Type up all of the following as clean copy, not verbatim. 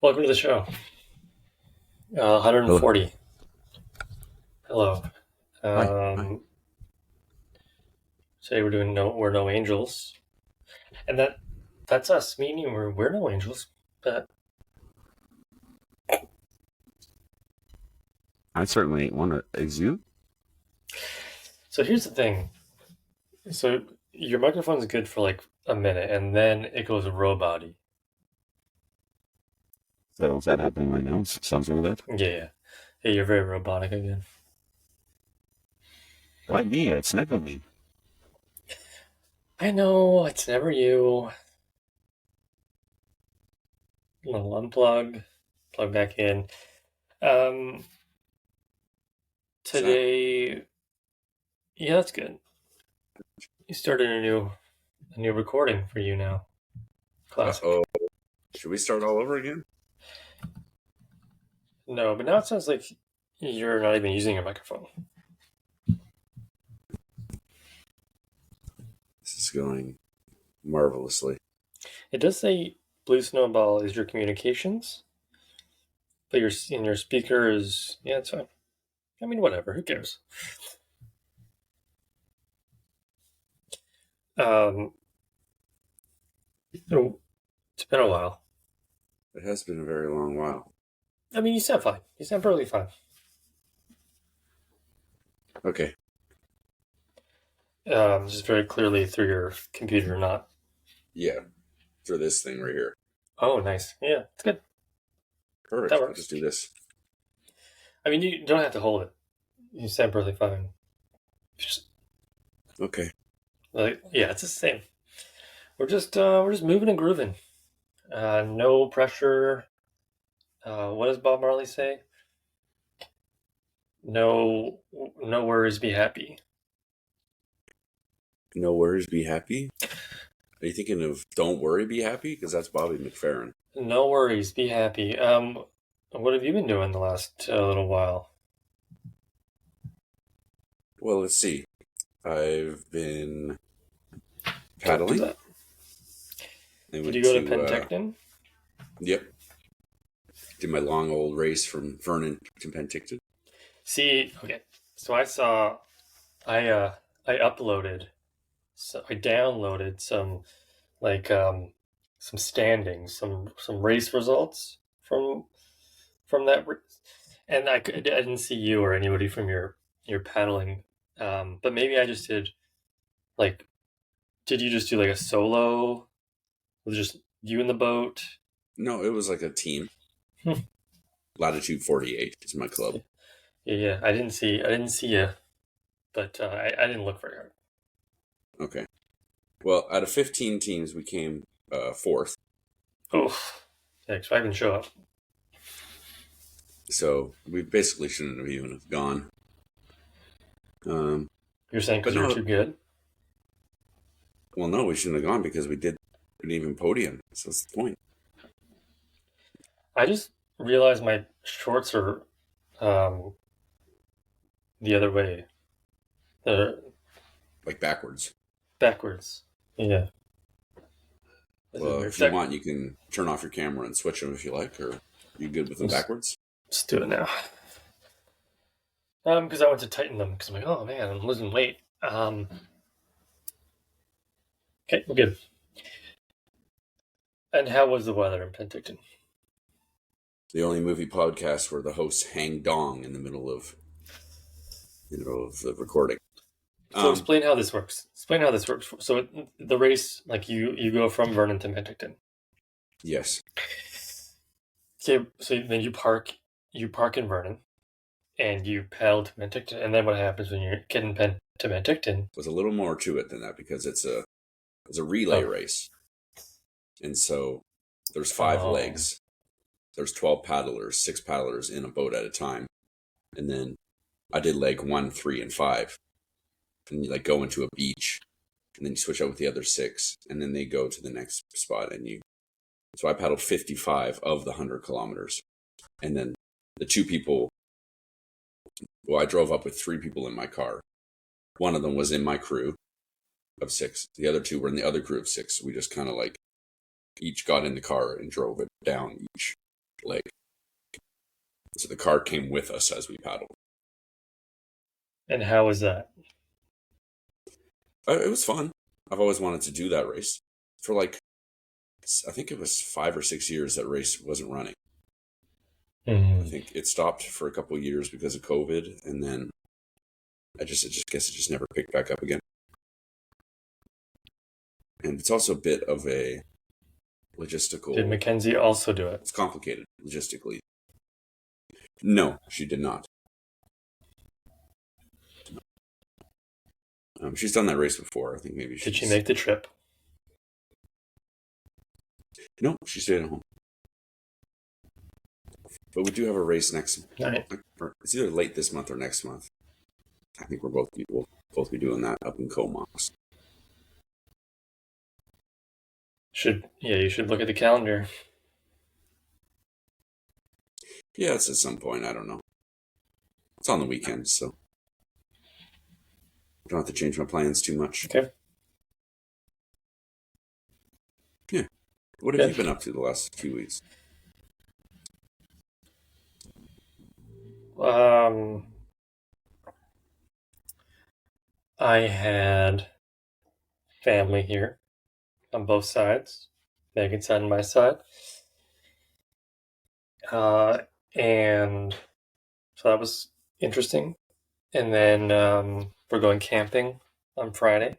Welcome to the show. Hello. 140. Hello. Hi. Hi. Today we're doing we're no angels, and that's us. Meaning we're no angels. But I certainly ain't one. Is you? so here's the thing. So your microphone's good for like a minute, and then it goes robot-y. So is that happening right now? Sounds like that. Yeah, yeah. Hey, you're very robotic again. Why me? It's never me. I know it's never you. A little unplug, plug back in. Um, What's that? Today, yeah, that's good. You started a new recording for you now. Classic. Uh-oh. Should we start all over again? No, but now it sounds like you're not even using your microphone. This is going marvelously. It does say Blue Snowball is your communications, but your speaker is it's fine. I mean, whatever. Who cares? Um, it's been a while. It has been a very long while. I mean, you sound fine. You sound perfectly fine. Okay. Just very clearly through your computer, not. Yeah. For this thing right here. Oh, nice. Yeah, it's good. Perfect. That I'll works. just do this. I mean, you don't have to hold it. You sound perfectly fine. Just, Okay. yeah, it's the same. We're just moving and grooving. No pressure. What does Bob Marley say? No, no worries, be happy. No worries, be happy. Are you thinking of Don't Worry, Be Happy? Because that's Bobby McFerrin. No worries, be happy. What have you been doing the last little while? Well, let's see. I've been Don't do paddling. that. I Did went you go to to, Penn? yep. Did my long old race from Vernon to Penticton. See, okay. So I uploaded, so I downloaded some like some standings, some race results from that, and I didn't see you or anybody from your paddling. But maybe I just did like. Did you just do like a solo with just you in the boat? No, it was like a team. Hmm. Latitude 48 is my club. Yeah. I didn't see you, but I didn't look very hard. Okay. Well, out of 15 teams, we came fourth. Oh, thanks. I didn't show up. So we basically shouldn't have even have gone. You're saying because you're too good? Well, no, we shouldn't have gone because we didn't even podium. So that's the point. I just realized my shorts are um, the other way. They're Like backwards. backwards. Yeah. Well, if you want, you can turn off your camera and switch them if you like, or you good with them backwards? Let's do it now. Because I went to tighten them because I'm like, oh man, I'm losing weight. Okay, we're good. And how was the weather in Penticton? The only movie podcast where the hosts hang dong in the middle of the recording. So explain how this works. So the race, like you go from Vernon to Penticton. Yes. Okay, so then you park in Vernon, and you paddle to Penticton. And then what happens when you're getting to Penticton? There's a little more to it than that because it's a relay race, and so there's 5 legs. There's 12 paddlers, 6 paddlers in a boat at a time, and then I did leg 1, 3, and 5. And you like go into a beach, and then you switch out with the other 6, and then they go to the next spot. So I paddled 55 of the 100 kilometers, and then the 2 people. Well, I drove up with 3 people in my car. One of them was in my crew of 6. The other 2 were in the other crew of 6. We just kind of like each got in the car and drove it down each leg. So the car came with us as we paddled. And how was that? It was fun. I've always wanted to do that race. For like, I think it was 5 or 6 years that race wasn't running. I think it stopped for a couple of years because of COVID, and then I guess it just never picked back up again. And it's also a bit of a logistical. Did Mackenzie also do it? It's complicated logistically. No, she did not. She's done that race before. I think maybe Did she make the trip? No, she stayed at home. But we do have a race next. Right. It's either late this month or next month. I think we'll both be doing that up in Comox. You should look at the calendar. Yeah, it's at some point. I don't know. It's on the weekend, so I don't have to change my plans too much. Okay. Yeah. What have you been up to the last few weeks? I had family here on both sides, Megan's side and my side. And so that was interesting. And then we're going camping on Friday.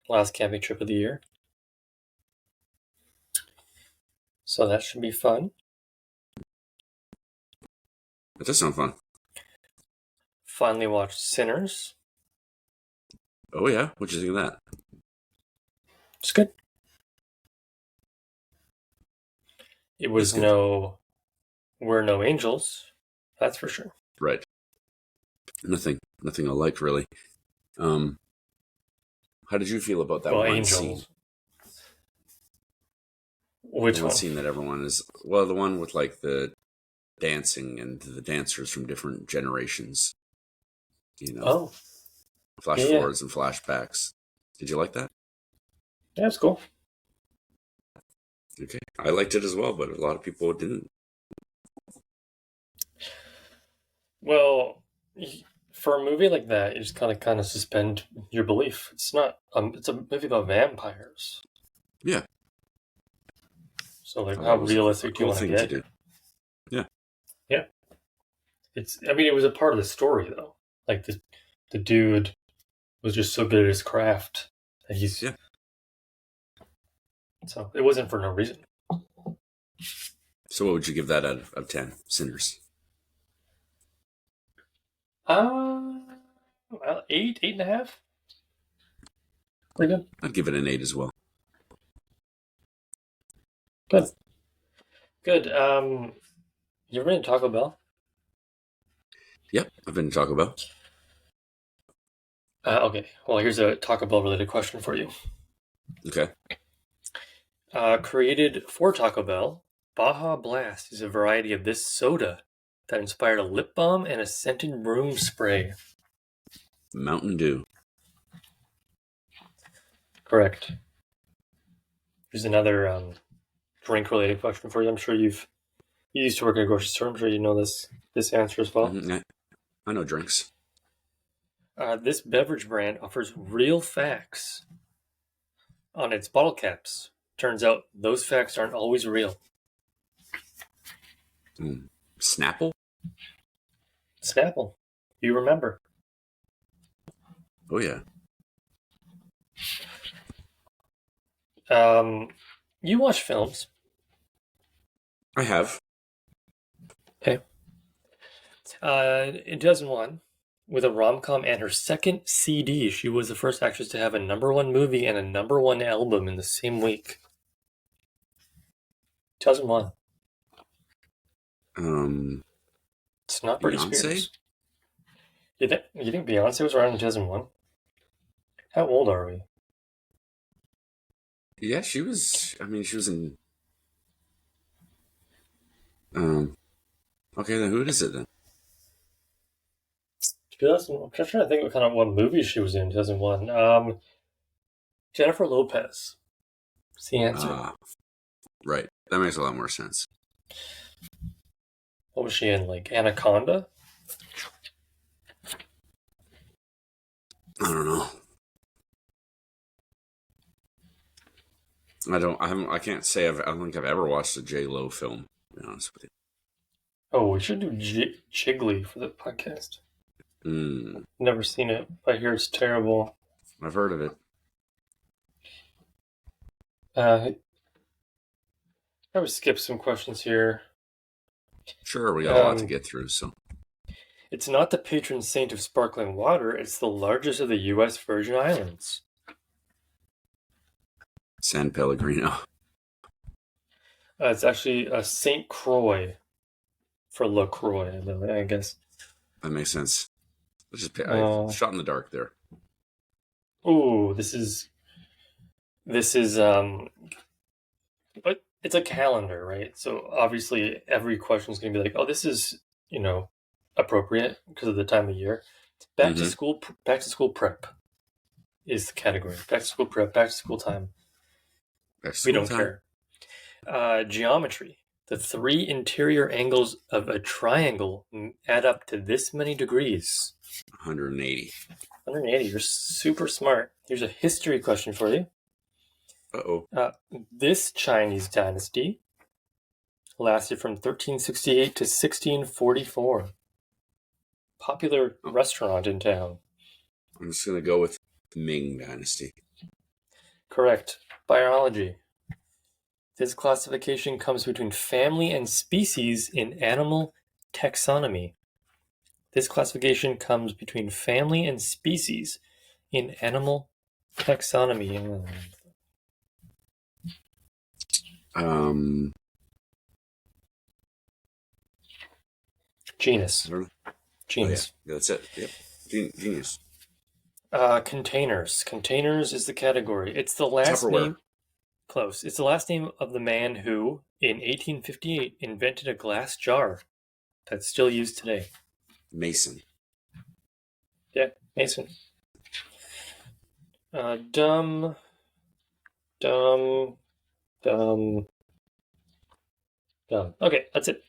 Last camping trip of the year. So that should be fun. That does sound fun. Finally watched Sinners. Oh yeah? What'd you think of that? It's good. It was We're No Angels, that's for sure. Right. Nothing I liked really. How did you feel about that one scene? Which one? One Scene that everyone is... Well, the one with like the dancing and the dancers from different generations. You know? Oh. Flash forwards and flashbacks. Did you like that? Yeah, it's cool. Okay. I liked it as well, but a lot of people didn't. Well, for a movie like that, you just kind of suspend your belief. It's not. It's a movie about vampires. Yeah. So, like, how realistic do you want to get? Yeah. Yeah. It was a part of the story though. Like the dude was just so good at his craft that he's. Yeah. So it wasn't for no reason. So what would you give that out of 10? Sinners. Well, 8.5. Pretty good. I'd give it an 8 as well. Good. You ever been to Taco Bell? Yep, I've been to Taco Bell. Okay. Well, here's a Taco Bell related question for you. Okay. Created for Taco Bell, Baja Blast is a variety of this soda that inspired a lip balm and a scented room spray. Mountain Dew. Correct. Here's another drink-related question for you. I'm sure you used to work at a grocery store. I'm sure you know this answer as well. Mm-hmm. I know drinks. This beverage brand offers real facts on its bottle caps. Turns out those facts aren't always real. Snapple? Snapple. You remember. Oh, yeah. You watch films. I have. Okay. In 2001, with a rom-com and her second CD, she was the first actress to have a #1 movie and a #1 album in the same week. 2001. It's not Britney Beyonce? Spears. You think Beyonce was around in 2001? How old are we? Yeah, she was. I mean, she was in. Okay, then who is it then? I'm trying to think what movie she was in 2001. Jennifer Lopez. That's the answer. Right. That makes a lot more sense. What was she in? Like Anaconda? I don't know. I can't say I don't think I've ever watched a J Lo film, to be honest with you. Oh, we should do Jiggly for the podcast. Never seen it. I hear it's terrible. I've heard of it. I would skip some questions here. Sure, we got a lot to get through, so. It's not the patron saint of sparkling water, it's the largest of the U.S. Virgin Islands. San Pellegrino. It's actually St. Croix for LaCroix, I guess. That makes sense. Let's just I shot in the dark there. Ooh, this is but it's a calendar, right? So obviously every question is going to be like, oh, this is, appropriate because of the time of year. Back to school prep is the category. Back to school prep, back to school time. We don't care. Geometry. The three interior angles of a triangle add up to this many degrees. 180. 180. You're super smart. Here's a history question for you. Uh-oh. This Chinese dynasty lasted from 1368 to 1644. Popular restaurant in town. I'm just going to go with the Ming Dynasty. Correct. Biology. This classification comes between family and species in animal taxonomy. This classification comes between family and species in animal taxonomy. Genus. Genus. Oh, yeah, that's it. Yep. Genius. Containers. Containers is the category. It's the last name. Close. It's the last name of the man who, in 1858, invented a glass jar that's still used today. Mason. Yeah, Mason. Dumb. Okay, that's it.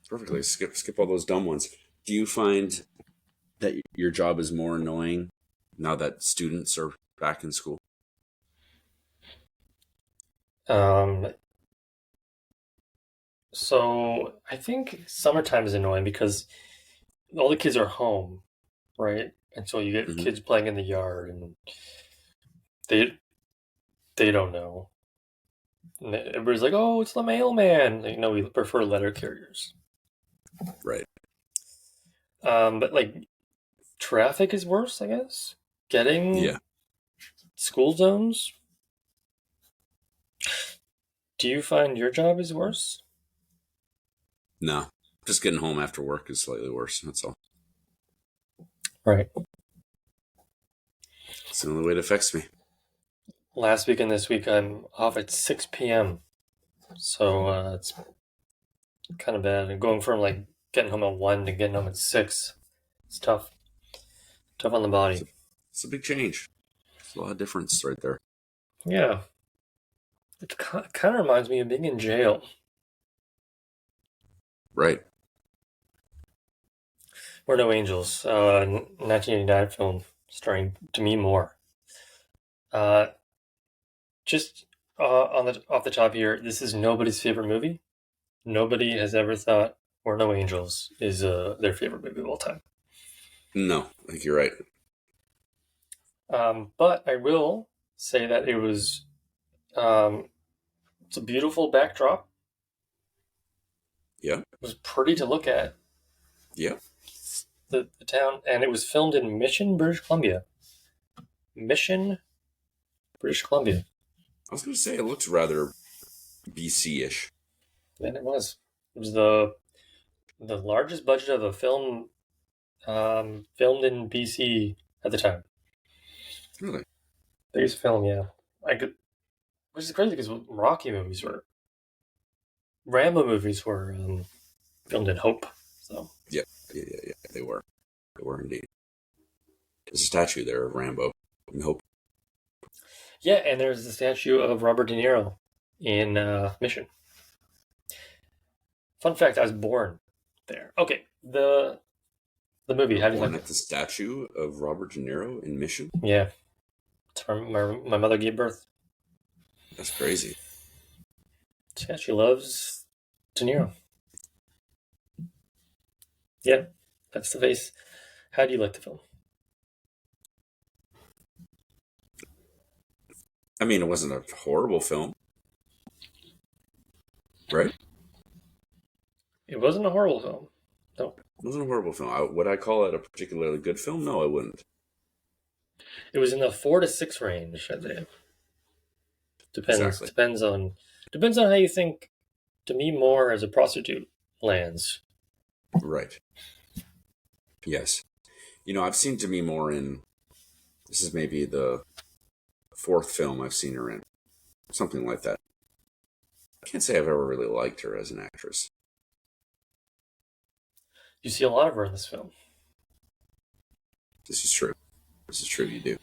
Perfectly. Skip all those dumb ones. Do you find that your job is more annoying now that students are back in school? So I think summertime is annoying because all the kids are home, right? And so you get kids playing in the yard, and they don't know. And everybody's like, "Oh, it's the mailman." We prefer letter carriers. Right. But like, traffic is worse, I guess. Getting school zones. Do you find your job is worse? No. Just getting home after work is slightly worse. That's all. Right. It's the only way it affects me. Last week and this week, I'm off at 6 p.m. So it's kind of bad. And going from like getting home at 1 to getting home at 6, it's tough. Tough on the body. It's a big change. It's a lot of difference right there. Yeah. It kind of reminds me of being in jail. Right. We're No Angels, 1989 film starring Demi Moore. Just off the top here, this is nobody's favorite movie. Nobody has ever thought We're No Angels is their favorite movie of all time. No, I think you're right. But I will say that it was it's a beautiful backdrop. Yeah. It was pretty to look at. Yeah. The town, and it was filmed in Mission, British Columbia. Mission, British Columbia. I was going to say it looks rather BC-ish. And it was. It was the largest budget of a film filmed in BC at the time. Really? Biggest film, yeah. Which is crazy because Rambo movies were filmed in Hope. So yeah, they were indeed. There's a statue there of Rambo in Hope. Yeah, and there's the statue of Robert De Niro in Mission. Fun fact: I was born there. Okay, the movie. How do you Born like at it? the statue of Robert De Niro in Mission. Yeah, it's where my mother gave birth. That's crazy. Yeah, she loves De Niro. Yeah, that's the face. How do you like the film? I mean, it wasn't a horrible film, right? It wasn't a horrible film. No, It wasn't a horrible film. Would I call it a particularly good film? No, I wouldn't. it was in the 4 to 6 range. I'd say. Exactly. Depends on how you think Demi Moore as a prostitute lands. Right. Yes. You know, I've seen Demi Moore in. This is maybe the fourth film I've seen her in, something like that. I can't say I've ever really liked her as an actress. You see a lot of her in this film. This is true. This is true. You do.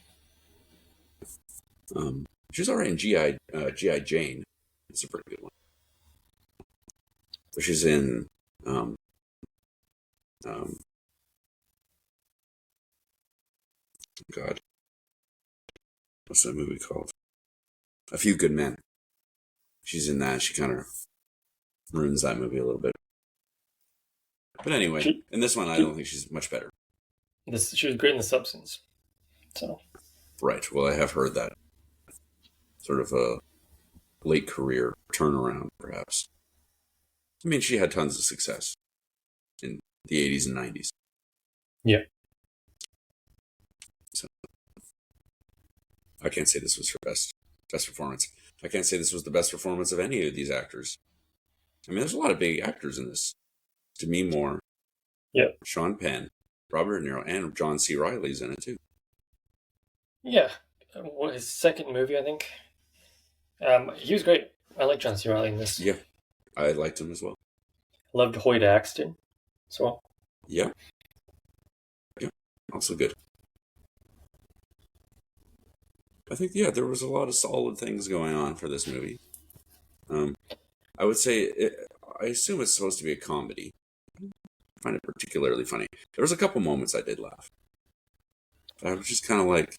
She was alright in GI Jane. It's a pretty good one. But she's in God, what's that movie called? A Few Good Men. She's in that. She kind of ruins that movie a little bit. But anyway, in this one, I don't think she's much better. She was great in The Substance. So. Right. Well, I have heard that. Sort of a late career turnaround, perhaps. I mean, she had tons of success in the 80s and 90s. Yeah. So I can't say this was her best performance. I can't say this was the best performance of any of these actors. I mean, there's a lot of big actors in this. Demi Moore, yeah, Sean Penn, Robert De Niro, and John C. Reilly's in it too. Yeah, his second movie, I think. He was great. I like John C. Reilly in this. Yeah, I liked him as well. Loved Hoyt Axton as well. Yeah, also good. I think there was a lot of solid things going on for this movie. I would say I assume it's supposed to be a comedy. I find it particularly funny. There was a couple moments I did laugh. I was just kind of like,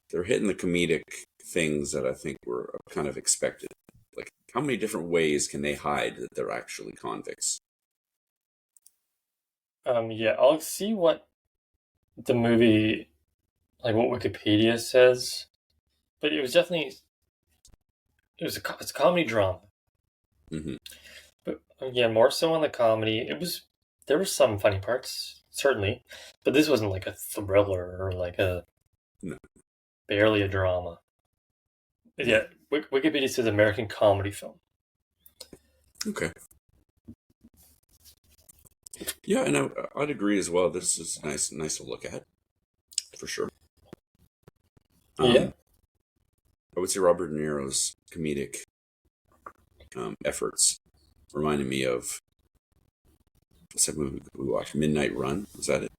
they're hitting the comedic things that I think were kind of expected. Like, how many different ways can they hide that they're actually convicts? Yeah, I'll see what the movie, like what Wikipedia says, but it was definitely, it's a comedy drama. Mm-hmm. But yeah, more so on the comedy. There were some funny parts, certainly, but this wasn't like a thriller or like barely a drama. Yeah, Wikipedia says American comedy film. Okay. Yeah, and I'd agree as well. This is nice to look at, for sure. Yeah. I would say Robert De Niro's comedic efforts reminded me of, what's that movie we watched? Midnight Run? Was that it?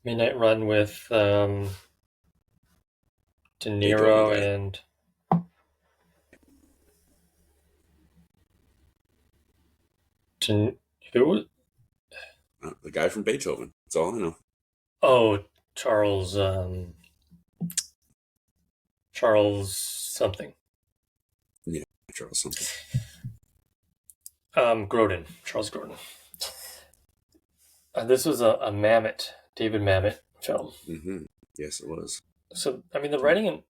Midnight Run with De Niro and who? The guy from Beethoven. That's all I know. Oh, Charles something. Yeah, Charles something. Grodin. Charles Grodin. This was a David Mamet film. Mm-hmm. Yes, it was. So, I mean, the writing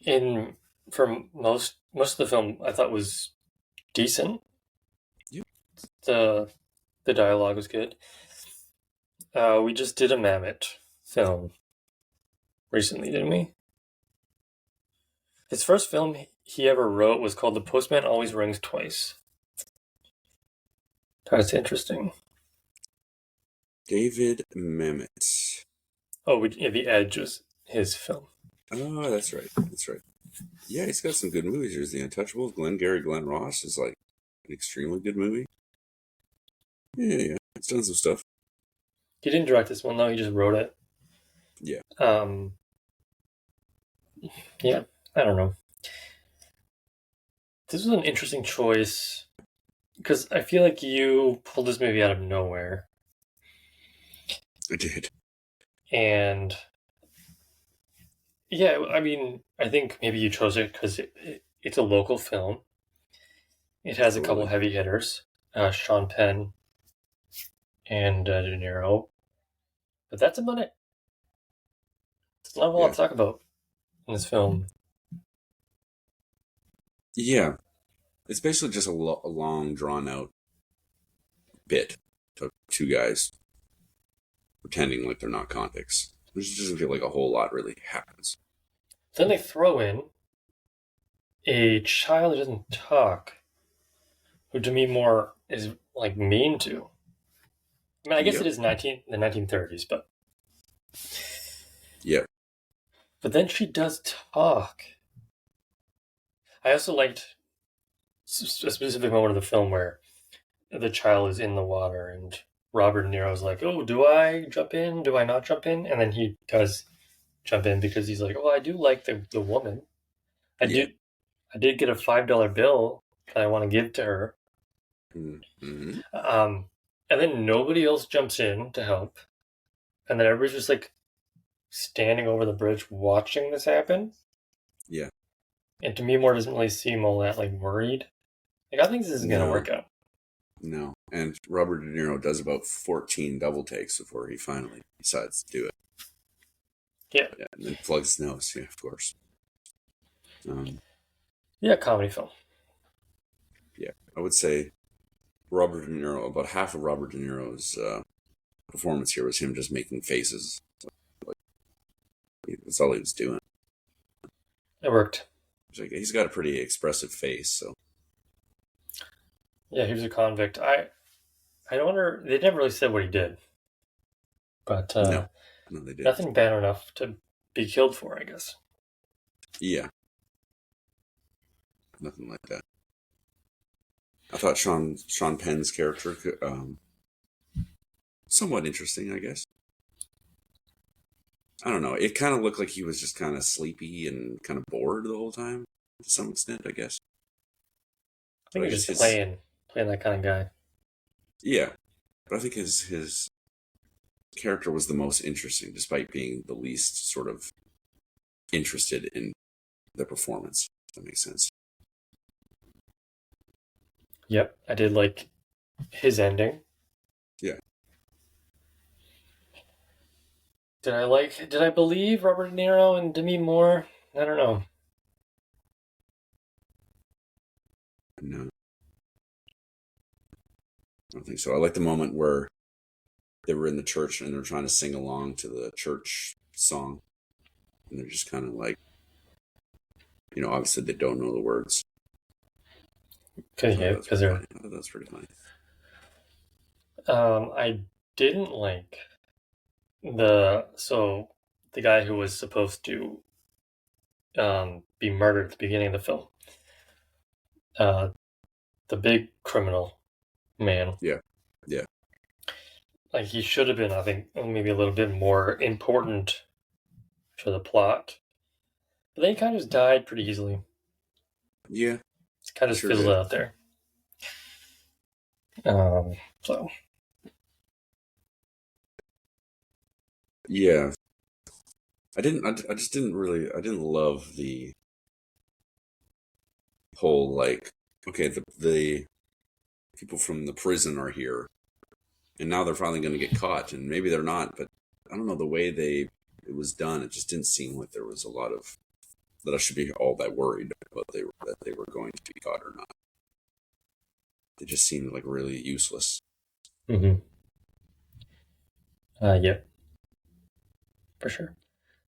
in for most of the film I thought was decent. Yeah. The dialogue was good. We just did a Mamet film recently, didn't we? His first film he ever wrote was called The Postman Always Rings Twice. That's interesting. David Mamet. Oh, The Edge was his film. Oh, that's right. Yeah, he's got some good movies. There's The Untouchables. Glenn Ross is like an extremely good movie. Yeah. He's done some stuff. He didn't direct this one, though. He just wrote it. Yeah. Yeah, I don't know. This was an interesting choice. because I feel like you pulled this movie out of nowhere, I did. and yeah, I mean, I think maybe you chose it because it's a local film. It has a couple Totally. heavy hitters, Sean Penn and De Niro, but that's about it. There's not a whole lot Yeah. to talk about in this film. Yeah. It's basically just a long, drawn out bit to two guys pretending like they're not convicts. It just doesn't feel like a whole lot really happens. Then they throw in a child who doesn't talk, who Demi Moore is like mean to. I mean, I guess it Yep. is the 1930s, but Yep. then she does talk. I also liked a specific moment of the film where the child is in the water and Robert De Niro's like, "Oh, do I jump in? Do I not jump in?" And then he does jump in because he's like, "Oh, I do like the woman. I Yeah. did get a $5 bill that I want to give to her." Mm-hmm. And then nobody else jumps in to help, and then everybody's just like standing over the bridge watching this happen. Yeah. And to me, Moore doesn't really seem all that like worried. Like, I think this is gonna No. work out. No. And Robert De Niro does about 14 double takes before he finally decides to do it. Yeah. And then plugs his nose, yeah, of course. Yeah, comedy film. Yeah. I would say Robert De Niro, about half of Robert De Niro's performance here was him just making faces. Like, that's all he was doing. It worked. He's got a pretty expressive face, so. Yeah, he was a convict. I don't wonder. They never really said what he did, but No, they didn't. nothing bad enough to be killed for, I guess. Yeah. Nothing like that. I thought Sean Penn's character somewhat interesting, I guess. I don't know. It kind of looked like he was just kind of sleepy and kind of bored the whole time, to some extent, I guess. I think But he's just playing that kind of guy. Yeah, but I think his character was the most interesting, despite being the least sort of interested in the performance. If that makes sense. Yep, I did like his ending. Yeah. Did I believe Robert De Niro and Demi Moore? I don't know. No, I don't think so. I like the moment where they were in the church and they're trying to sing along to the church song, and they're just kind of like, obviously they don't know the words. Because they're. I thought that was pretty funny. I didn't like the guy who was supposed to be murdered at the beginning of the film. The big criminal man. Yeah. Like, he should have been, I think, maybe a little bit more important for the plot. But then he kind of just died pretty easily. Yeah. It's kind of just fizzled out there. So. Yeah. I just didn't love the whole, like, okay, the people from the prison are here, and now they're finally going to get caught, and maybe they're not, but I don't know, the way it was done, it just didn't seem like there was a lot of, that I should be all that worried about that they were going to be caught or not. It just seemed like really useless. Mm-hmm. Yep. For sure.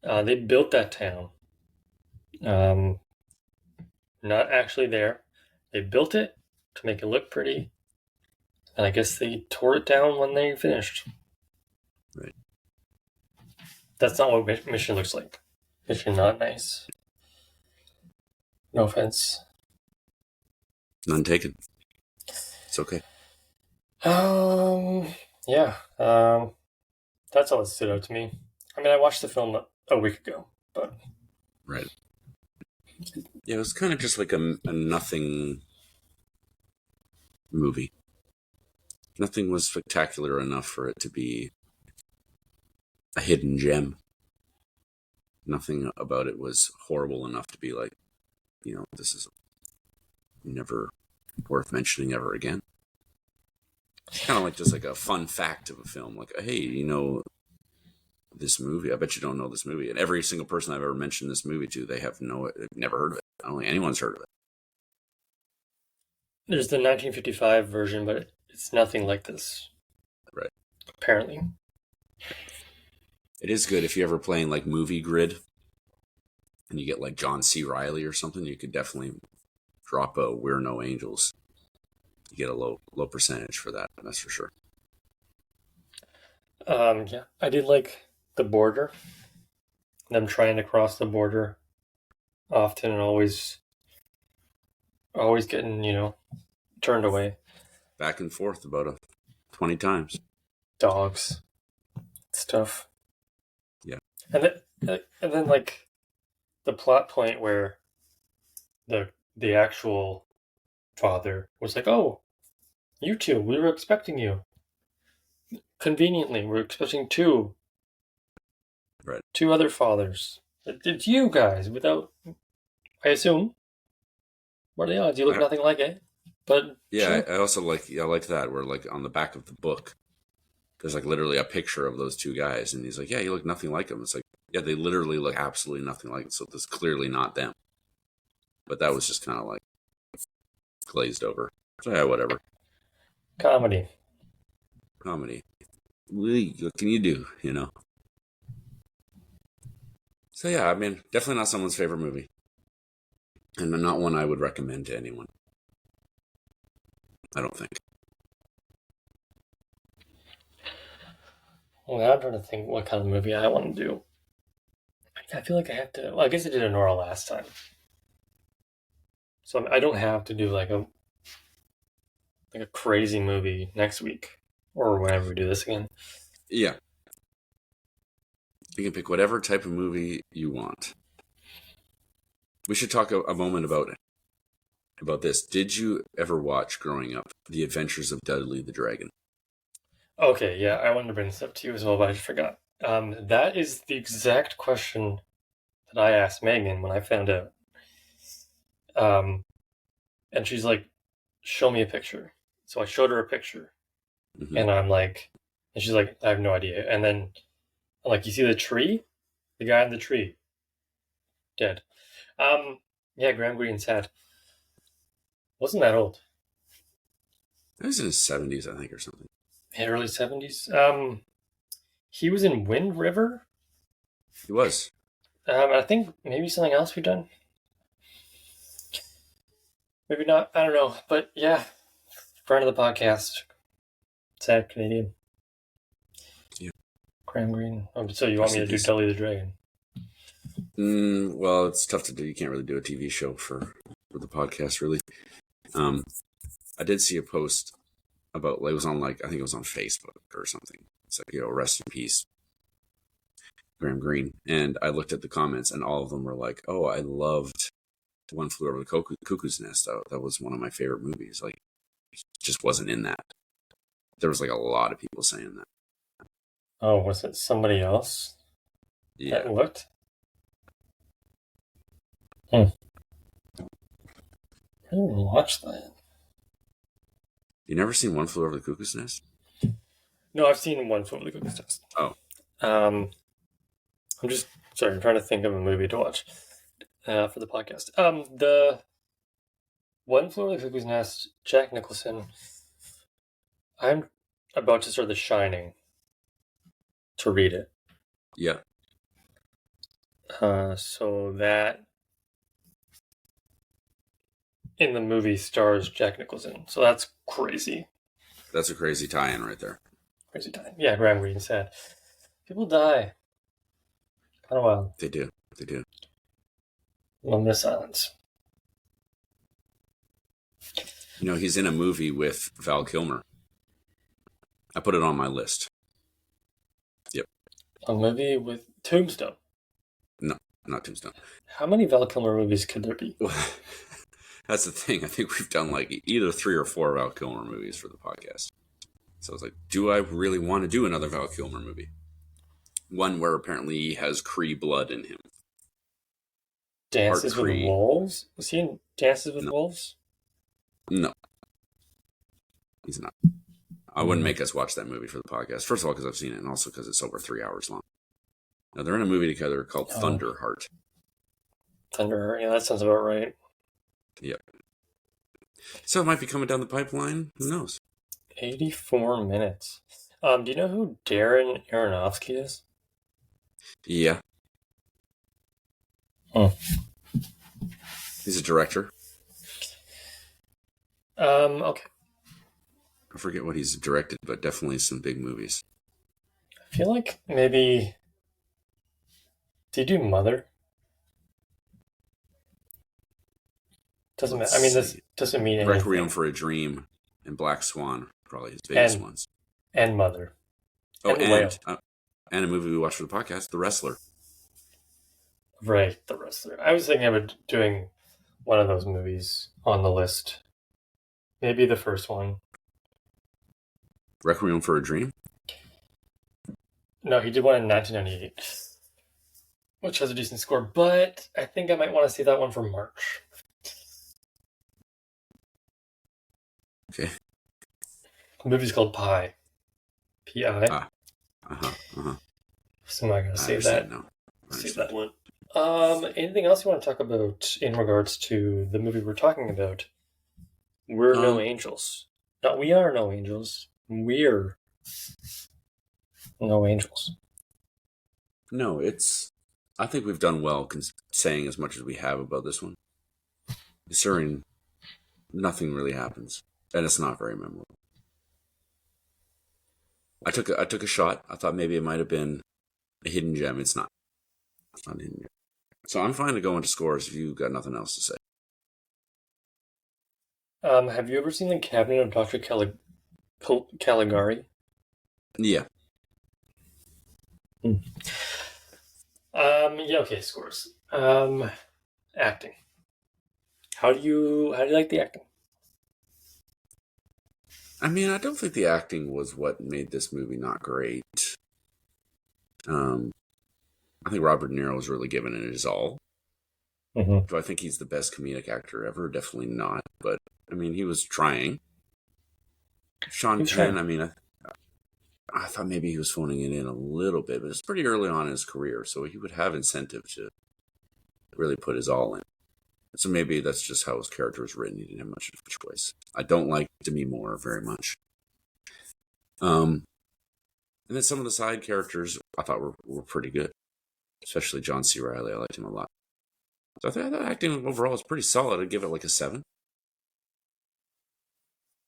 They built that town. Not actually there. They built it to make it look pretty, and I guess they tore it down when they finished. Right. That's not what Mission looks like. Mission not nice. No offense. None taken. It's okay. Yeah. That's all that stood out to me. I mean, I watched the film a week ago, but right. Yeah, it was kind of just like a nothing movie. Nothing was spectacular enough for it to be a hidden gem. Nothing about it was horrible enough to be like, this is never worth mentioning ever again. It's kind of like just like a fun fact of a film. Like, hey, this movie? I bet you don't know this movie. And every single person I've ever mentioned this movie to, they've never heard of it. I don't think anyone's heard of it. There's the 1955 version, but it's nothing like this. Right. Apparently. It is good if you're ever playing like Movie Grid and you get like John C. Reilly or something, you could definitely drop a We're No Angels. You get a low percentage for that, that's for sure. Yeah, I did like the border. Them trying to cross the border often and always getting, turned away. Back and forth about 20 times. Dogs. Stuff. Yeah. And then like the plot point where the actual father was like, "Oh, you two, we were expecting you. Conveniently, we're expecting two. Right. Two other fathers. It's you guys, without, I assume. What are the odds? You look nothing like it." But yeah, sure. I also like that where like on the back of the book, there's like literally a picture of those two guys, and he's like, "Yeah, you look nothing like them." It's like, yeah, they literally look absolutely nothing like it. So this is clearly not them. But that was just kind of like glazed over. So yeah, whatever. Comedy. What can you do? So yeah, I mean, definitely not someone's favorite movie, and not one I would recommend to anyone. I don't think. Well, I'm trying to think what kind of movie I want to do. I feel like I have to. Well, I guess I did Nora last time, so I don't have to do like a crazy movie next week or whenever we do this again. Yeah, you can pick whatever type of movie you want. We should talk a moment about this. Did you ever watch growing up The Adventures of Dudley the Dragon? Okay, yeah, I wanted to bring this up to you as well, but I just forgot. That is the exact question that I asked Megan when I found out. And she's like, "Show me a picture." So I showed her a picture, and I'm like, and she's like, "I have no idea." And then I'm like, "You see the tree? The guy in the tree, dead." Yeah, Graham Greene's hat wasn't that old. It was in his 70s, I think, or something. Yeah, early 70s. He was in Wind River. He was. I think maybe something else we've done. Maybe not. I don't know. But yeah, friend of the podcast. Sad Canadian. Yeah. Graham Greene. So you want me to do Dudley the Dragon? Well, it's tough to do. You can't really do a TV show for the podcast, really. I did see a post about, it was on I think it was on Facebook or something. It's like, rest in peace, Graham Greene. And I looked at the comments, and all of them were like, "Oh, I loved One Flew Over the Cuckoo's Nest. That was one of my favorite movies." Like, it just wasn't in that. There was like a lot of people saying that. Oh, was it somebody else? Yeah. That looked? I didn't watch that. You never seen One Flew Over the Cuckoo's Nest? No, I've seen One Flew Over the Cuckoo's Nest. Oh. I'm trying to think of a movie to watch for the podcast. The One Flew Over the Cuckoo's Nest, Jack Nicholson. I'm about to start The Shining to read it. Yeah. So that in the movie stars Jack Nicholson. So that's crazy. That's a crazy tie-in right there. Crazy time. Yeah, Graham Greene said. People die. Kind of wild. They do. 1 minute silence. He's in a movie with Val Kilmer. I put it on my list. Yep. A movie with Tombstone. No, not Tombstone. How many Val Kilmer movies could there be? That's the thing. I think we've done like either 3 or 4 Val Kilmer movies for the podcast. So I was like, do I really want to do another Val Kilmer movie? One where apparently he has Cree blood in him. Dances with Wolves? Was he in Dances with Wolves? No. He's not. I wouldn't make us watch that movie for the podcast. First of all, because I've seen it, and also because it's over 3 hours long. Now, they're in a movie together called Thunderheart. Thunderheart, yeah, that sounds about right. Yep. So it might be coming down the pipeline. Who knows? 84 minutes. Do you know who Darren Aronofsky is? Yeah. Oh. He's a director. Okay. I forget what he's directed, but definitely some big movies. I feel like maybe... Did he do Mother? Doesn't matter. I mean, this doesn't mean anything. Requiem for a Dream and Black Swan, probably his biggest ones. And Mother. Oh, and a movie we watched for the podcast, The Wrestler. Right, The Wrestler. I was thinking of doing one of those movies on the list. Maybe the first one. Requiem for a Dream? No, he did one in 1998, which has a decent score, but I think I might want to see that one for March. Okay. The movie's called Pi. P-I. So I'm not going to save that. No. Save that one. Anything else you want to talk about in regards to the movie we're talking about? We're no angels. No, we are no angels. We're no angels. No, I think we've done well saying as much as we have about this one. Considering nothing really happens. And it's not very memorable. I took a shot. I thought maybe it might have been a hidden gem. It's not. It's not a hidden gem. So I'm fine to go into scores if you've got nothing else to say. Have you ever seen The Cabinet of Dr. Caligari? Yeah. Yeah, okay, scores. Acting. How do you like the acting? I mean, I don't think the acting was what made this movie not great. I think Robert Niro was really giving it his all. Mm-hmm. Do I think he's the best comedic actor ever? Definitely not. But, I mean, he was trying. Sean Penn, I mean, I thought maybe he was phoning it in a little bit, but it's pretty early on in his career, so he would have incentive to really put his all in. So maybe that's just how his character was written. He didn't have much of a choice. I don't like DEMI Moore very much. And then some of the side characters I thought were pretty good, especially John C. Reilly. I liked him a lot. So I thought acting overall was pretty solid. I'd give it like a 7.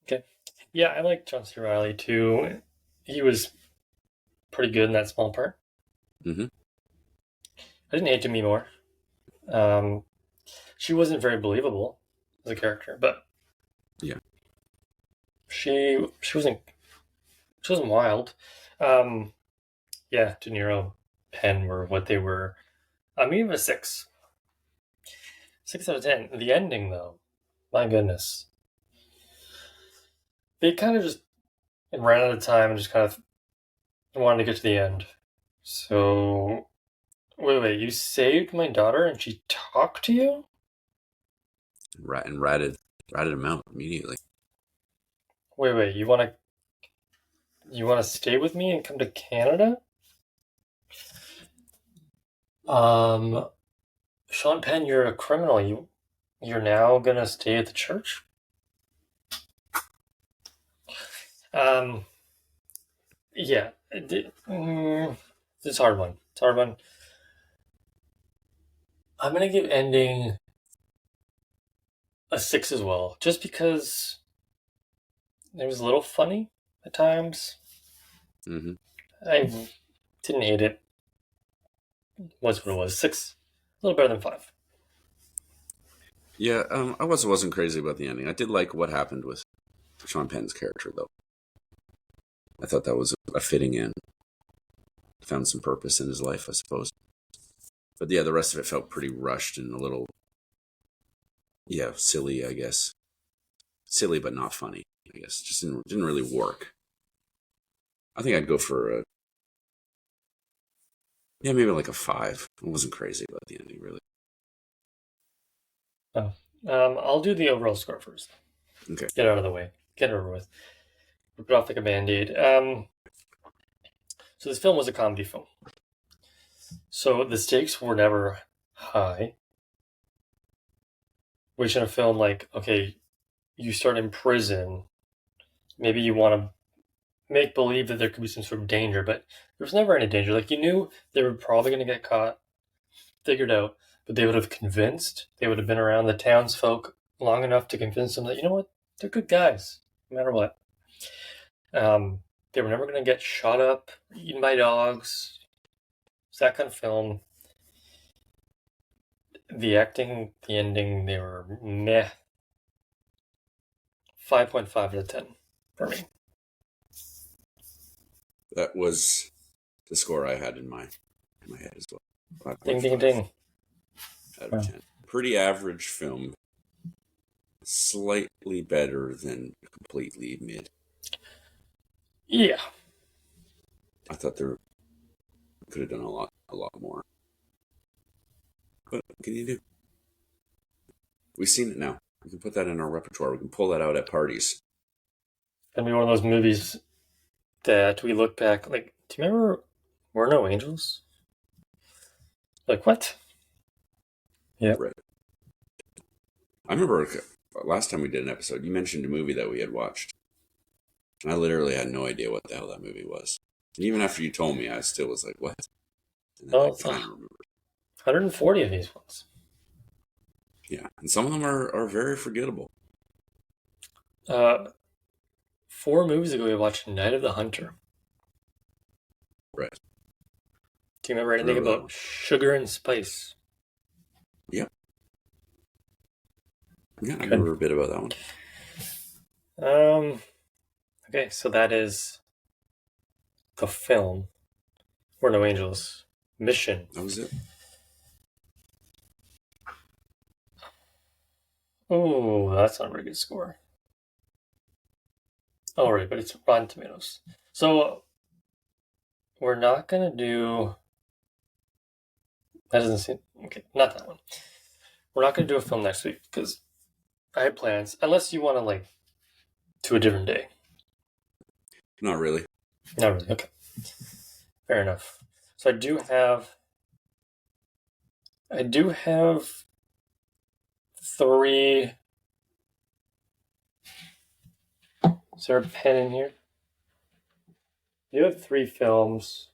Okay. Yeah, I like John C. Reilly too. He was pretty good in that small part. Mm-hmm. I didn't hate Demi Moore. She wasn't very believable as a character, but yeah, she wasn't wild. Yeah, De Niro, Penn were what they were. I'm giving it a 6. 6 out of 10. The ending, though, my goodness. They kind of just ran out of time and just kind of wanted to get to the end. So, wait, you saved my daughter and she talked to you? And ratted him out immediately. Wait, you want to stay with me and come to Canada? Sean Penn, you're a criminal. You're now gonna stay at the church? Yeah. It's a hard one. I'm gonna give ending a 6 as well, just because it was a little funny at times. Mm-hmm. I didn't hate it. Was what it was. 6, a little better than 5. Yeah, I wasn't crazy about the ending. I did like what happened with Sean Penn's character, though. I thought that was a fitting end. Found some purpose in his life, I suppose. But yeah, the rest of it felt pretty rushed and a little Yeah, silly, I guess. Silly, but not funny, I guess. Just didn't really work. I think I'd go for maybe like a 5. I wasn't crazy about the ending, really. Oh. I'll do the overall score first. Okay. Get it out of the way. Get it over with. Rip it off like a band-aid. So this film was a comedy film. So the stakes were never high. Which in a film like, okay, you start in prison, maybe you want to make believe that there could be some sort of danger, but there was never any danger. Like, you knew they were probably going to get caught, figured out, but they would have been around the townsfolk long enough to convince them that, you know what, they're good guys, no matter what. They were never going to get shot up, eaten by dogs. It's that kind of film. The acting, the ending, they were meh. 5.5 out of 10 for me. That was the score I had in my head as well. Ding, ding, ding. Out of 10. Pretty average film. Slightly better than completely mid. Yeah. I thought there could have done a lot more. But what can you do? We've seen it now. We can put that in our repertoire. We can pull that out at parties. It's gonna be one of those movies that we look back like, do you remember We're No Angels? Like, what? Yeah. Right. I remember last time we did an episode, you mentioned a movie that we had watched. And I literally had no idea what the hell that movie was. And even after you told me, I still was like, what? And then I kind of remembered. 140 of these ones. Yeah, and some of them are very forgettable. 4 movies ago, we watched Night of the Hunter. Right. Do you remember anything about Sugar and Spice? Yep. Yeah, I remember a bit about that one. Okay, so that is the film We're No Angels. Mission. That was it. Oh, that's not a very good score. Oh, right, but it's Rotten Tomatoes. So we're not going to do... That doesn't seem... Okay, not that one. We're not going to do a film next week because I had plans. Unless you want to, like, to a different day. Not really. Not really, okay. Fair enough. So I do have 3... Is there a pen in here? You have 3 films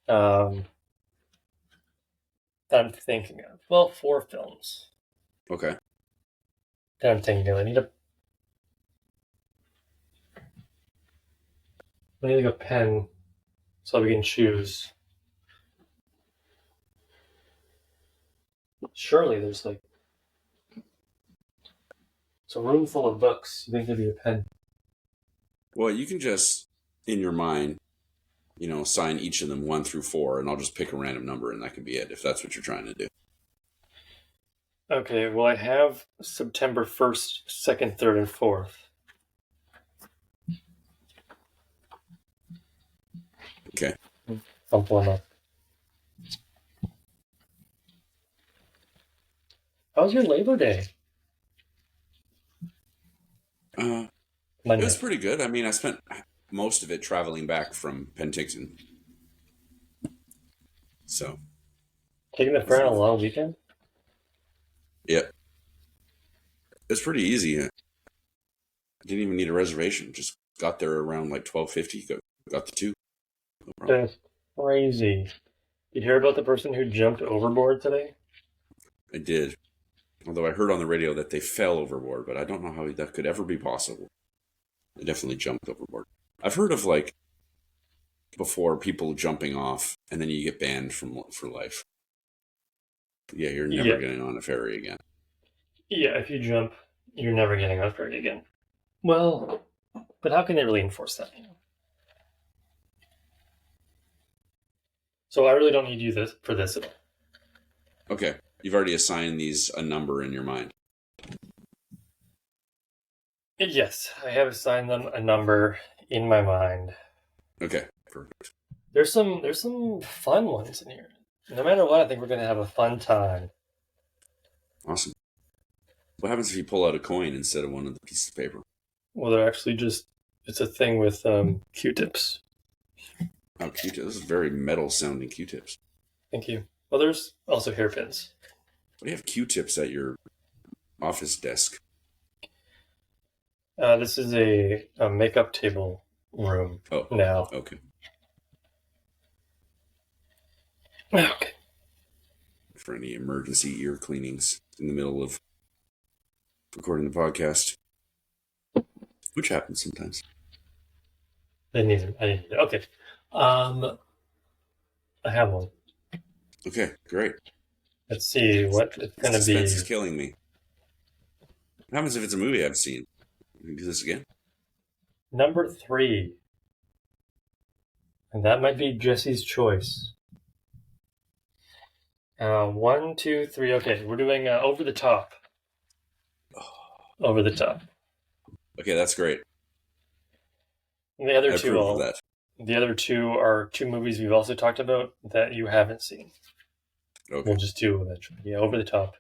that I'm thinking of. Well, 4 films. Okay. That I'm thinking of. I need a pen so we can choose. Surely there's like... It's a room full of books. You think there'd be a pen? Well, you can just, in your mind, assign each of them 1 through 4, and I'll just pick a random number, and that could be it, if that's what you're trying to do. Okay, well, I have September 1st, 2nd, 3rd, and 4th. Okay. I'll pull them up. How was your Labor Day? It was pretty good. I mean, I spent most of it traveling back from Penticton. So. Taking the friend on a long weekend? Yep. It's pretty easy. I didn't even need a reservation. Just got there around like 12:50. Got the 2. No problem. That's crazy. You hear about the person who jumped overboard today? I did. Although I heard on the radio that they fell overboard, but I don't know how that could ever be possible. They definitely jumped overboard. I've heard of, like, before people jumping off, and then you get banned for life. Yeah, you're never getting on a ferry again. Yeah, if you jump, you're never getting on a ferry again. Well, but how can they really enforce that? So I really don't need you for this at all. Okay. You've already assigned these a number in your mind. Yes, I have assigned them a number in my mind. Okay, perfect. There's some fun ones in here. No matter what, I think we're gonna have a fun time. Awesome. What happens if you pull out a coin instead of one of the pieces of paper? Well, they're actually it's a thing with Q-tips. Oh, Q-tips. This is very metal sounding Q-tips. Thank you. Well, there's also hairpins. Why do you have Q-tips at your office desk? This is a makeup table room Oh, now. okay. Okay. For any emergency ear cleanings in the middle of recording the podcast, which happens sometimes. I need it. Okay. I have one. Okay, great. Let's see what it's gonna Suspense be. is killing me. What happens if it's a movie I've seen? Can we do this again? Number 3. And that might be Jesse's choice. 1, 2, 3. Okay, we're doing over the top. Over the top. Okay, that's great. And the other I two, approve of that. the other two are 2 movies we've also talked about that you haven't seen. Okay. We'll just do eventually. Yeah, over the top.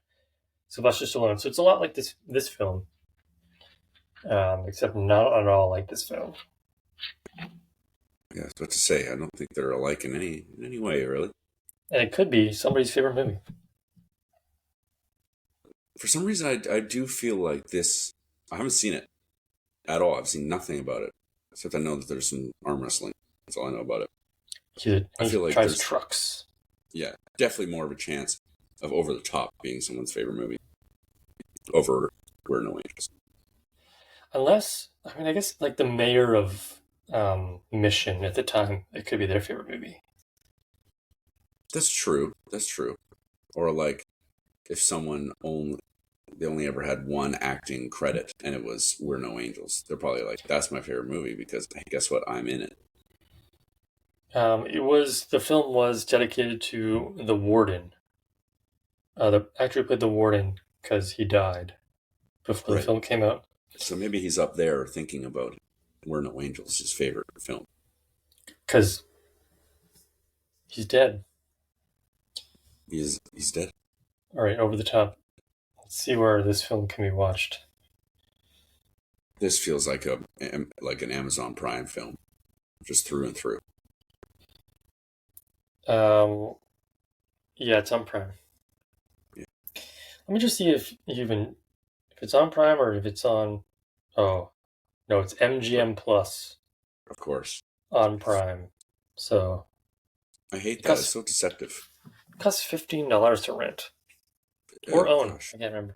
Sylvester Stallone. So it's a lot like this film, except not at all like this film. Yeah, I was about to say, I don't think they're alike in any way, really. And it could be somebody's favorite movie. For some reason, I do feel like this. I haven't seen it at all. I've seen nothing about it, except I know that there's some arm wrestling. That's all I know about it. He I feel like drives there's trucks. Yeah, definitely more of a chance of Over the Top being someone's favorite movie over Where No Angels. Unless, I mean, I guess like the mayor of Mission at the time, it could be their favorite movie. That's true. That's true. Or like if they only ever had one acting credit and it was We're No Angels, they're probably like, that's my favorite movie because hey, guess what? I'm in it. The film was dedicated to the warden. The actor who played the warden because he died before the film came out. So maybe he's up there thinking about We're No Angels, his favorite film. Because he's dead. He's dead. All right, over the top. Let's see where this film can be watched. This feels like an Amazon Prime film, just through and through. Yeah, it's on Prime. Yeah. Let me just see if it's on Prime or if it's on. Oh, no, it's MGM Plus Of course. on Prime. So I hate that. It's so deceptive. it costs $15 to rent or own. Gosh. I can't remember.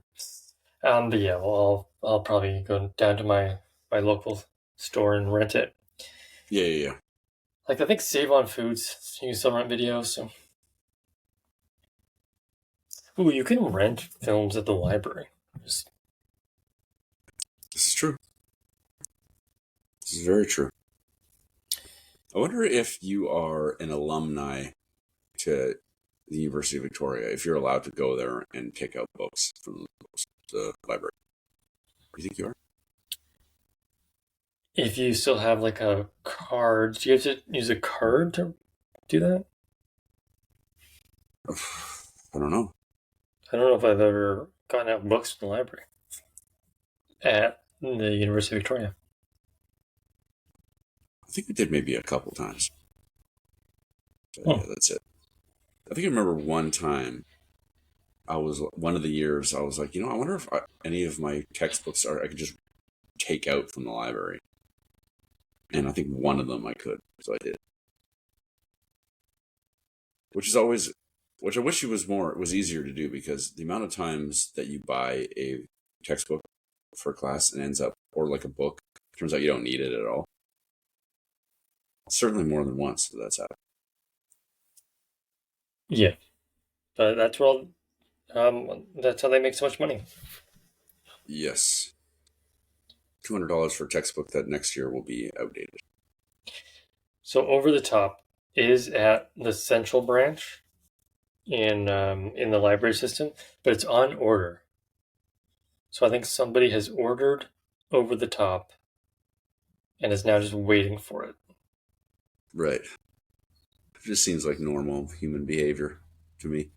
But yeah, well, I'll probably go down to my local store and rent it. Yeah. Like I think Save on Foods, you can still rent videos. So, ooh, you can rent films at the library. This is true. This is very true. I wonder if you are an alumni to the University of Victoria, if you're allowed to go there and pick out books from the library. Do you think you are? If you still have like a card, do you have to use a card to do that? I don't know. I don't know if I've ever gotten out books from the library at the University of Victoria. I think we did maybe a couple times. But yeah, that's it. I think I remember one time, one of the years, I was like, I wonder if any of my textbooks I could just take out from the library. And I think one of them I could, so I did. Which I wish it was easier to do because the amount of times that you buy a textbook for a class and ends up, or like a book, turns out you don't need it at all. Certainly more than once that's happened. Yeah, but that's that's how they make so much money. Yes. $200 for a textbook that next year will be outdated. So Over the Top is at the Central Branch in the library system, but it's on order. So I think somebody has ordered over the top and is now just waiting for it. Right. It just seems like normal human behavior to me.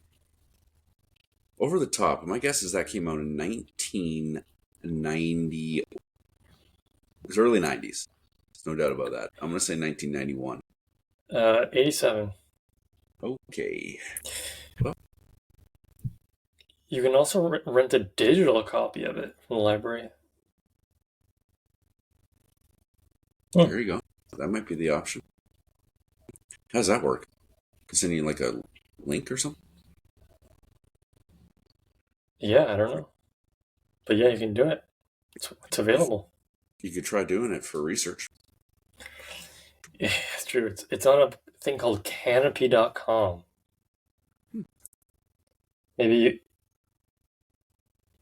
Over the Top, my guess is that came out in 1990. It was early 90s. There's no doubt about that. I'm going to say 1991. 87. Okay. Well, you can also rent a digital copy of it from the library. There you go. That might be the option. How does that work? Is any like a link or something? Yeah, I don't know. But yeah, you can do it. It's available. You could try doing it for research. Yeah, it's true. It's on a thing called canopy.com. Maybe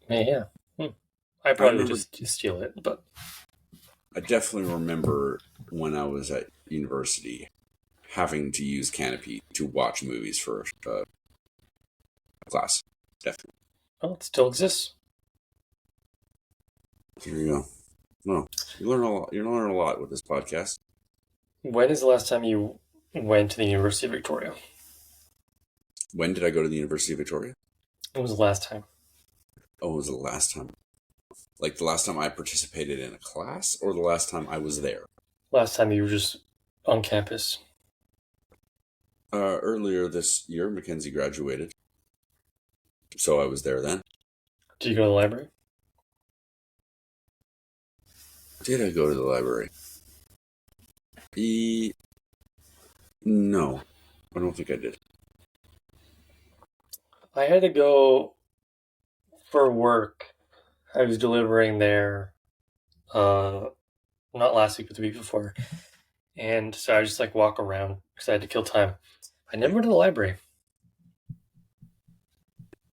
yeah. I probably would just steal it, but I definitely remember when I was at university having to use Canopy to watch movies for class. Definitely. Well, it still exists. Here you go. Well, you learn a lot. You learn a lot with this podcast. When is the last time you went to the University of Victoria? When did I go to the University of Victoria? When was the last time? Oh, it was the last time. Like the last time I participated in a class, or the last time I was there? Last time you were just on campus. Earlier this year, Mackenzie graduated, so I was there then. Did you go to the library? Did I go to the library? No, I don't think I did. I had to go for work. I was delivering there, not last week, but the week before. And so I just walk around because I had to kill time. I never went to the library.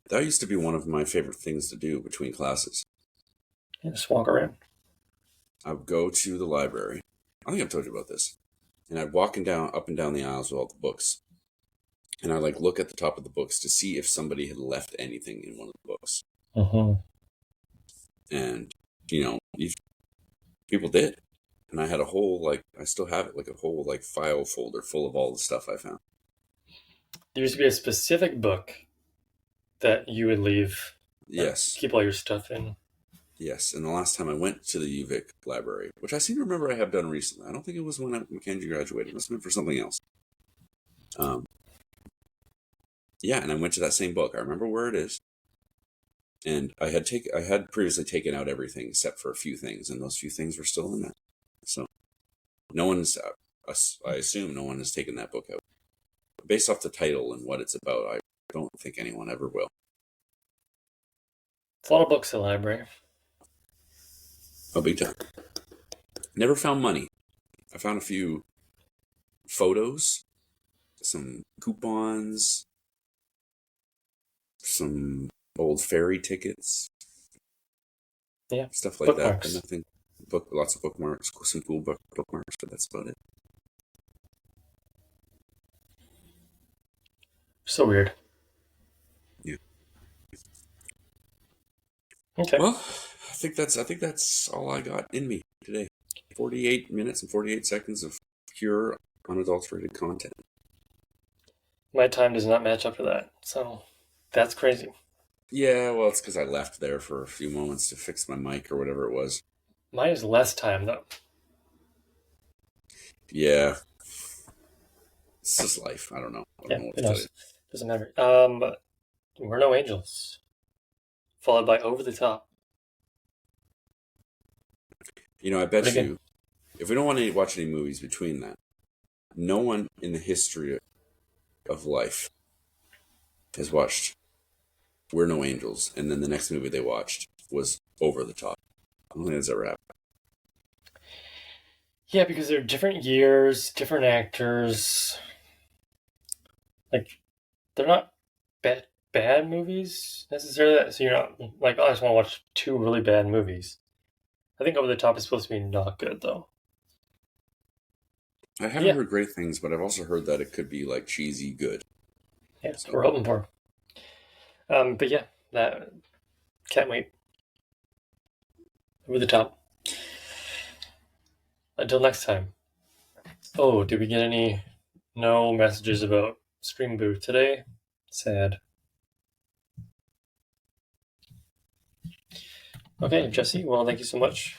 That used to be one of my favorite things to do between classes. Yeah, just walk around. I would go to the library. I think I've told you about this. And I'd walk up and down the aisles with all the books. And I'd look at the top of the books to see if somebody had left anything in one of the books. Mm-hmm. And, people did. And I had a whole, I still have it, a whole, file folder full of all the stuff I found. There used to be a specific book that you would leave. Yes. Keep all your stuff in. Yes, and the last time I went to the UVic library, which I seem to remember I have done recently. I don't think it was when Mackenzie graduated. It must have been for something else. Yeah, and I went to that same book. I remember where it is. And I had previously taken out everything except for a few things, and those few things were still in there. So I assume no one has taken that book out. Based off the title and what it's about, I don't think anyone ever will. It's a lot of books at the library. Oh, big time. Never found money. I found a few photos, some coupons, some old ferry tickets. Yeah. Stuff like bookmarks. That. Nothing. Lots of bookmarks, some cool bookmarks, but that's about it. So weird. Yeah. Okay. Well, I think that's all I got in me today. 48 minutes and 48 seconds of pure, unadulterated content. My time does not match up to that, so that's crazy. Yeah, well, it's because I left there for a few moments to fix my mic or whatever it was. Mine is less time, though. Yeah. It's just life. I don't know. I don't know what to tell you. Doesn't matter. We're No Angels. Followed by Over the Top. I bet you, if we don't want to watch any movies between that, no one in the history of life has watched We're No Angels, and then the next movie they watched was Over the Top. I don't think that's ever happened. Yeah, because they're different years, different actors. They're not bad movies necessarily. So you're not I just want to watch two really bad movies. I think Over the Top is supposed to be not good, though. I haven't heard great things, but I've also heard that it could be cheesy good. Yeah, that's what we're hoping for. But yeah, that can't wait. Over the Top. until next time. Oh, did we get no messages about Spring Boot today? Sad. Okay, Jesse, well, thank you so much.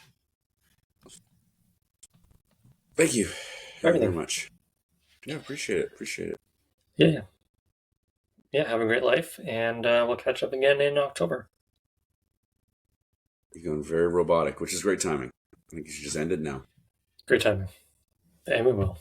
Thank you. Everything. Very much. Yeah, appreciate it. Yeah. Yeah, have a great life, and we'll catch up again in October. You're going very robotic, which is great timing. I think you should just end it now. Great timing. And we will.